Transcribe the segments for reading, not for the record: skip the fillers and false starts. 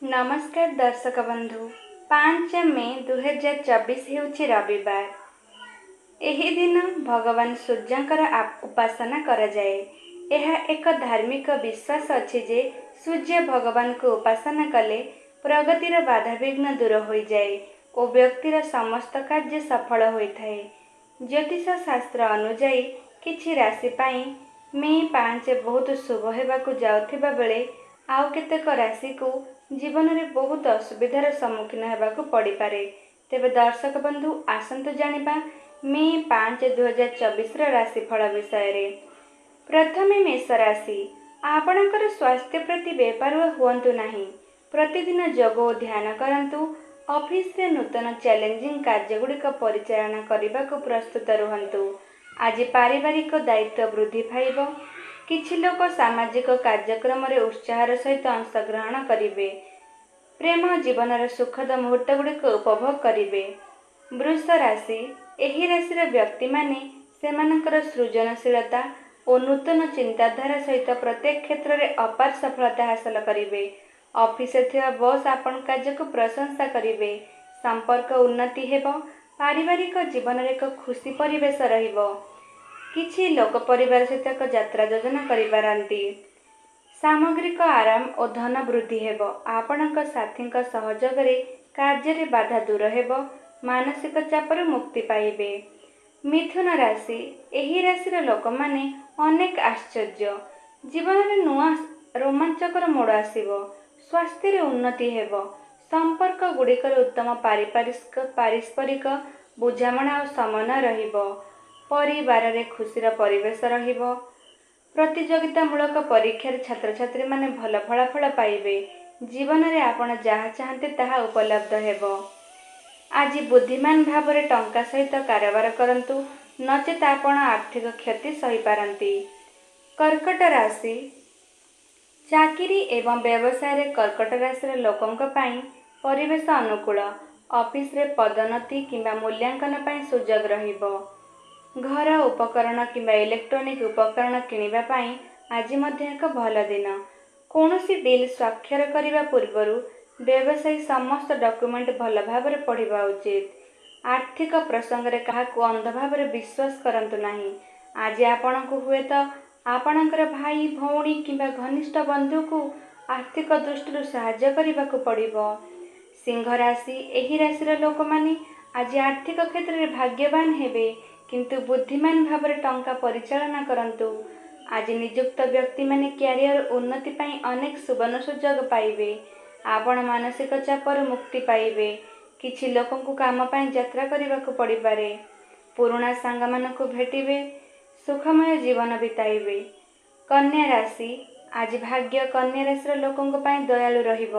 नमस्कार दर्शक बंधु 5 मे 2024 ହେଉଛି रविवार। ଏହି ଦିନ ଭଗବାନ ସୂର୍ଯ୍ୟଙ୍କର ଉପାସନା କରାଯାଏ। ଏହା ଏକ ଧାର୍ମିକ ବିଶ୍ୱାସ ଅଛି ଯେ ସୂର୍ଯ୍ୟ ଭଗବାନଙ୍କୁ ଉପାସନା କଲେ ପ୍ରଗତିର ବାଧାବିଘ୍ନ ଦୂର ହୋଇଯାଏ ଓ ବ୍ୟକ୍ତିର ସମସ୍ତ କାର୍ଯ୍ୟ ସଫଳ ହୋଇଥାଏ। ଜ୍ୟୋତିଷ ଶାସ୍ତ୍ର ଅନୁଯାୟୀ କିଛି ରାଶି ପାଇଁ ମେ 5 ବହୁତ ଶୁଭ ହେବାକୁ ଯାଉଥିବା ବେଳେ ଆଉ କେତେକ ରାଶିକୁ ଜୀବନରେ ବହୁତ ଅସୁବିଧାର ସମ୍ମୁଖୀନ ହେବାକୁ ପଡ଼ିପାରେ। ତେବେ ଦର୍ଶକ ବନ୍ଧୁ ଆସନ୍ତୁ ଜାଣିବା ମେ 5, 2024 ରାଶିଫଳ ବିଷୟରେ। ପ୍ରଥମେ ମେଷ ରାଶି। ଆପଣଙ୍କର ସ୍ୱାସ୍ଥ୍ୟ ପ୍ରତି ବେପରୁଆ ହୁଅନ୍ତୁ ନାହିଁ। ପ୍ରତିଦିନ ଯୋଗ ଓ ଧ୍ୟାନ କରନ୍ତୁ। ଅଫିସରେ ନୂତନ ଚ୍ୟାଲେଞ୍ଜିଂ କାର୍ଯ୍ୟଗୁଡ଼ିକ ପରିଚାଳନା କରିବାକୁ ପ୍ରସ୍ତୁତ ରୁହନ୍ତୁ। ଆଜି ପାରିବାରିକ ଦାୟିତ୍ୱ ବୃଦ୍ଧି ପାଇବ। କିଛି ଲୋକ ସାମାଜିକ କାର୍ଯ୍ୟକ୍ରମରେ ଉତ୍ସାହର ସହିତ ଅଂଶଗ୍ରହଣ କରିବେ। ପ୍ରେମ ଜୀବନର ସୁଖଦ ମୁହୂର୍ତ୍ତଗୁଡ଼ିକ ଉପଭୋଗ କରିବେ। ବୃଷ ରାଶି। ଏହି ରାଶିର ବ୍ୟକ୍ତିମାନେ ସେମାନଙ୍କର ସୃଜନଶୀଳତା ଓ ନୂତନ ଚିନ୍ତାଧାରା ସହିତ ପ୍ରତ୍ୟେକ କ୍ଷେତ୍ରରେ ଅପାର ସଫଳତା ହାସଲ କରିବେ। ଅଫିସରେ ଥିବା ବସ୍ ଆପଣଙ୍କ କାର୍ଯ୍ୟକୁ ପ୍ରଶଂସା କରିବେ। ସମ୍ପର୍କ ଉନ୍ନତି ହେବ। ପାରିବାରିକ ଜୀବନରେ ଏକ ଖୁସି ପରିବେଶ ରହିବ। କିଛି ଲୋକ ପରିବାର ସହିତ ଏକ ଯାତ୍ରା ଯୋଜନା କରିପାରନ୍ତି। ସାମଗ୍ରିକ ଆରାମ ଓ ଧନ ବୃଦ୍ଧି ହେବ। ଆପଣଙ୍କ ସାଥୀଙ୍କ ସହଯୋଗରେ କାର୍ଯ୍ୟରେ ବାଧା ଦୂର ହେବ। ମାନସିକ ଚାପରୁ ମୁକ୍ତି ପାଇବେ। ମିଥୁନ ରାଶି। ଏହି ରାଶିର ଲୋକମାନେ ଅନେକ ଆଶ୍ଚର୍ଯ୍ୟ। ଜୀବନରେ ନୂଆ ରୋମାଞ୍ଚକର ମୋଡ଼ ଆସିବ। ସ୍ୱାସ୍ଥ୍ୟରେ ଉନ୍ନତି ହେବ। ସମ୍ପର୍କ ଗୁଡ଼ିକରେ ଉତ୍ତମ ପାରିସ୍ପରିକ ବୁଝାମଣା ଓ ସମନ୍ୱୟ ରହିବ। ପରିବାରରେ ଖୁସିର ପରିବେଶ ରହିବ। ପ୍ରତିଯୋଗିତାମୂଳକ ପରୀକ୍ଷାରେ ଛାତ୍ରଛାତ୍ରୀମାନେ ଭଲ ଫଳାଫଳ ପାଇବେ। ଜୀବନରେ ଆପଣ ଯାହା ଚାହାନ୍ତି ତାହା ଉପଲବ୍ଧ ହେବ। ଆଜି ବୁଦ୍ଧିମାନ ଭାବରେ ଟଙ୍କା ସହିତ କାରବାର କରନ୍ତୁ, ନଚେତ ଆପଣ ଆର୍ଥିକ କ୍ଷତି ସହିପାରନ୍ତି। କର୍କଟ ରାଶି। ଚାକିରି ଏବଂ ବ୍ୟବସାୟରେ କର୍କଟ ରାଶିର ଲୋକଙ୍କ ପାଇଁ ପରିବେଶ ଅନୁକୂଳ। ଅଫିସରେ ପଦୋନ୍ନତି କିମ୍ବା ମୂଲ୍ୟାଙ୍କନ ପାଇଁ ସୁଯୋଗ ରହିବ। ଘର ଉପକରଣ କିମ୍ବା ଇଲେକ୍ଟ୍ରୋନିକ୍ ଉପକରଣ କିଣିବା ପାଇଁ ଆଜି ମଧ୍ୟ ଏକ ଭଲ ଦିନ। କୌଣସି ଡିଲ୍ ସ୍ୱାକ୍ଷର କରିବା ପୂର୍ବରୁ ବ୍ୟବସାୟୀ ସମସ୍ତ ଡକ୍ୟୁମେଣ୍ଟ ଭଲ ଭାବରେ ପଢ଼ିବା ଉଚିତ। ଆର୍ଥିକ ପ୍ରସଙ୍ଗରେ କାହାକୁ ଅନ୍ଧ ଭାବରେ ବିଶ୍ୱାସ କରନ୍ତୁ ନାହିଁ। ଆଜି ଆପଣଙ୍କୁ ହୁଏତ ଆପଣଙ୍କର ଭାଇ, ଭଉଣୀ କିମ୍ବା ଘନିଷ୍ଠ ବନ୍ଧୁଙ୍କୁ ଆର୍ଥିକ ଦୃଷ୍ଟିରୁ ସାହାଯ୍ୟ କରିବାକୁ ପଡ଼ିବ। ସିଂହ ରାଶି। ଏହି ରାଶିର ଲୋକମାନେ ଆଜି ଆର୍ଥିକ କ୍ଷେତ୍ରରେ ଭାଗ୍ୟବାନ ହେବେ, କିନ୍ତୁ ବୁଦ୍ଧିମାନ ଭାବରେ ଟଙ୍କା ପରିଚାଳନା କରନ୍ତୁ। ଆଜି ନିଯୁକ୍ତ ବ୍ୟକ୍ତିମାନେ କ୍ୟାରିୟର ଉନ୍ନତି ପାଇଁ ଅନେକ ସୁବର୍ଣ୍ଣ ସୁଯୋଗ ପାଇବେ। ଆପଣ ମାନସିକ ଚାପରୁ ମୁକ୍ତି ପାଇବେ। କିଛି ଲୋକଙ୍କୁ କାମ ପାଇଁ ଯାତ୍ରା କରିବାକୁ ପଡ଼ିପାରେ। ପୁରୁଣା ସାଙ୍ଗମାନଙ୍କୁ ଭେଟିବେ। ସୁଖମୟ ଜୀବନ ବିତାଇବେ। କନ୍ୟା ରାଶି। ଆଜି ଭାଗ୍ୟ କନ୍ୟା ରାଶିର ଲୋକଙ୍କ ପାଇଁ ଦୟାଳୁ ରହିବ।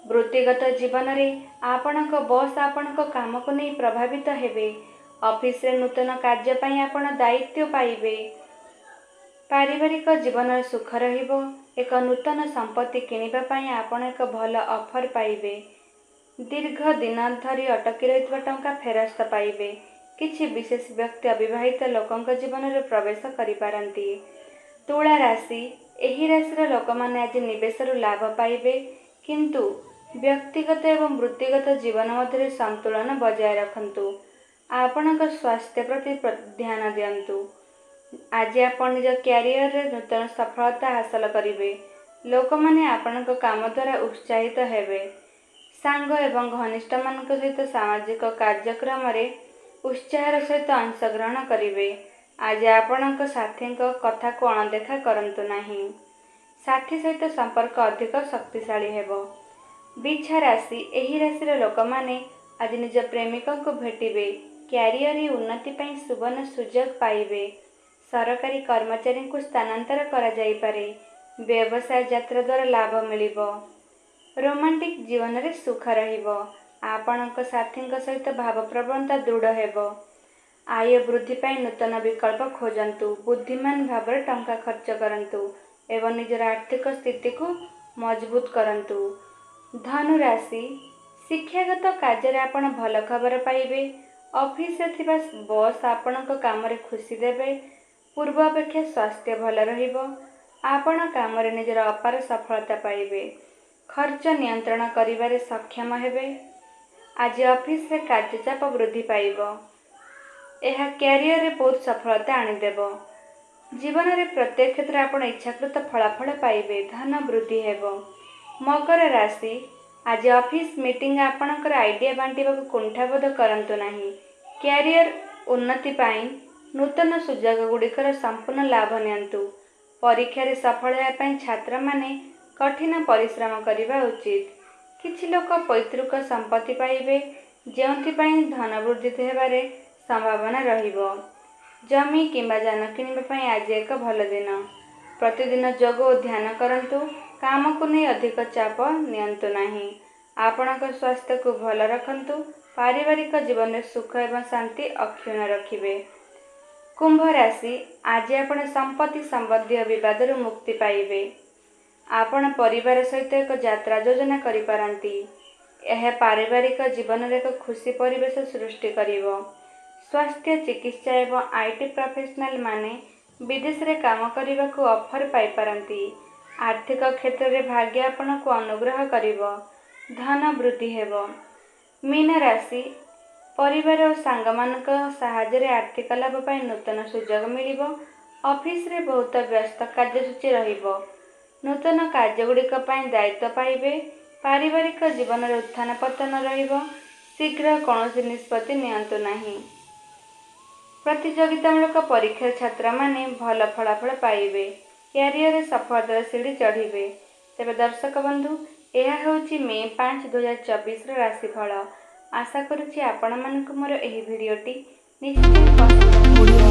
ବୃତ୍ତିଗତ ଜୀବନରେ ଆପଣଙ୍କ ବସ୍ ଆପଣଙ୍କ କାମକୁ ନେଇ ପ୍ରଭାବିତ ହେବେ। ଅଫିସରେ ନୂତନ କାର୍ଯ୍ୟ ପାଇଁ ଆପଣ ଦାୟିତ୍ୱ ପାଇବେ। ପାରିବାରିକ ଜୀବନରେ ସୁଖ ରହିବ। ଏକ ନୂତନ ସମ୍ପତ୍ତି କିଣିବା ପାଇଁ ଆପଣ ଏକ ଭଲ ଅଫର ପାଇବେ। ଦୀର୍ଘ ଦିନ ଧରି ଅଟକି ରହିଥିବା ଟଙ୍କା ଫେରସ୍ତ ପାଇବେ। କିଛି ବିଶେଷ ବ୍ୟକ୍ତି ଅବିବାହିତ ଲୋକଙ୍କ ଜୀବନରେ ପ୍ରବେଶ କରିପାରନ୍ତି। ତୁଳା ରାଶି। ଏହି ରାଶିର ଲୋକମାନେ ଆଜି ନିବେଶରୁ ଲାଭ ପାଇବେ, କିନ୍ତୁ ବ୍ୟକ୍ତିଗତ ଏବଂ ବୃତ୍ତିଗତ ଜୀବନ ମଧ୍ୟରେ ସନ୍ତୁଳନ ବଜାୟ ରଖନ୍ତୁ। ଆପଣଙ୍କ ସ୍ୱାସ୍ଥ୍ୟ ପ୍ରତି ଧ୍ୟାନ ଦିଅନ୍ତୁ। ଆଜି ଆପଣ ନିଜ କ୍ୟାରିୟରରେ ନୂତନ ସଫଳତା ହାସଲ କରିବେ। ଲୋକମାନେ ଆପଣଙ୍କ କାମ ଦ୍ୱାରା ଉତ୍ସାହିତ ହେବେ। ସାଙ୍ଗ ଏବଂ ଘନିଷ୍ଠମାନଙ୍କ ସହିତ ସାମାଜିକ କାର୍ଯ୍ୟକ୍ରମରେ ଉତ୍ସାହର ସହିତ ଅଂଶଗ୍ରହଣ କରିବେ। ଆଜି ଆପଣଙ୍କ ସାଥୀଙ୍କ କଥାକୁ ଅଣଦେଖା କରନ୍ତୁ ନାହିଁ। ସାଥୀ ସହିତ ସମ୍ପର୍କ ଅଧିକ ଶକ୍ତିଶାଳୀ ହେବ। ବିଛା ରାଶି। ଏହି ରାଶିର ଲୋକମାନେ ଆଜି ନିଜ ପ୍ରେମିକଙ୍କୁ ଭେଟିବେ। କ୍ୟାରିୟରରେ ଉନ୍ନତି ପାଇଁ ସୁବର୍ଣ୍ଣ ସୁଯୋଗ ପାଇବେ। ସରକାରୀ କର୍ମଚାରୀଙ୍କୁ ସ୍ଥାନାନ୍ତର କରାଯାଇପାରେ। ବ୍ୟବସାୟ ଯାତ୍ରା ଦ୍ୱାରା ଲାଭ ମିଳିବ। ରୋମାଣ୍ଟିକ ଜୀବନରେ ସୁଖ ରହିବ। ଆପଣଙ୍କ ସାଥୀଙ୍କ ସହିତ ଭାବପ୍ରବଣତା ଦୃଢ଼ ହେବ। ଆୟ ବୃଦ୍ଧି ପାଇଁ ନୂତନ ବିକଳ୍ପ ଖୋଜନ୍ତୁ। ବୁଦ୍ଧିମାନ ଭାବରେ ଟଙ୍କା ଖର୍ଚ୍ଚ କରନ୍ତୁ ଏବଂ ନିଜର ଆର୍ଥିକ ସ୍ଥିତିକୁ ମଜବୁତ କରନ୍ତୁ। ଧନୁ ରାଶି। ଶିକ୍ଷାଗତ କାର୍ଯ୍ୟରେ ଆପଣ ଭଲ ଖବର ପାଇବେ। ଅଫିସରେ ଥିବା ବସ୍ ଆପଣଙ୍କ କାମରେ ଖୁସି ଦେବେ। ପୂର୍ବ ଅପେକ୍ଷା ସ୍ୱାସ୍ଥ୍ୟ ଭଲ ରହିବ। ଆପଣ କାମରେ ନିଜର ଅପାର ସଫଳତା ପାଇବେ। खर्च नियंत्रण करिबारे सक्षम हेबे। आज ऑफिस रे कार्यचाप वृद्धि पाइब। यह कैरियर रे बहुत सफलता आनीदेव। जीवन रे प्रत्येक क्षेत्र आपण इच्छाकृत फलाफल पाइबे। धन वृद्धि हेबो। मकर राशि आज ऑफिस मीटिंग आपणकर आइडिया बांटिबाकू कुंठाबोध करंतु नाही। कैरियर उन्नति पाई नूतन सुजोग गुड़िकर संपूर्ण लाभ नियंतु। परीक्षा रे सफल हेबा पई छात्र माने कठिन परिश्रम करिबा उचित। किछि लोक पैतृक संपत्ति पाइबे जेउंथि पई धन वृद्धि हेबारे संभावना रहिबो। जमी किंबा जान किनिबा पई आज एक भल दिन। प्रतिदिन योग और ध्यान करंतु। काम को नहीं अधिक चाप नियंतु नाही। आपणक स्वास्थ्य को भल रखंतु। पारिवारिक जीवन में सुख एवं शांति अक्षुण्ण रखिबे। कुंभ राशि आज आपण संपत्ति संबंधी विवाद मुक्ति पाइबे। आपण परिवार सहित एक यात्रा योजना करि पारंती। यह पारिवारिक जीवन में एक खुशी परिवेश सृष्टि करिवो। स्वास्थ्य चिकित्सा एवं आईटी प्रोफेशनल माने विदेश रे काम करने को ऑफर पाई पारंती। आर्थिक क्षेत्र में भाग्य आपण को अनुग्रह करिवो। धन वृद्धि हेबो। मीन राशि परिवार और सांग मानक साहाय्य रे आर्थिक लाभ पाई नूतन सुजोग मिलिबो। ऑफिस रे बहुत व्यस्त कार्यसूची रहिबो। नूतन कार्यगुड़िक दायित्व पाइबे। पारिवारिक जीवन में उत्थान पतन रहिबो। शीघ्र कौनसी निष्पत्ति नियंतु नाही। प्रतियोगितामूलक परीक्षा छात्र माने भल फलाफल पाइबे। कैरियर सफलतार सीढ़ी चढ़िबे। तेबे दर्शक बंधु यह होची मे 5, 2024 राशिफल। आशा करुछि आपण मानक मोर एही भिडियोटी निश्चय पसंद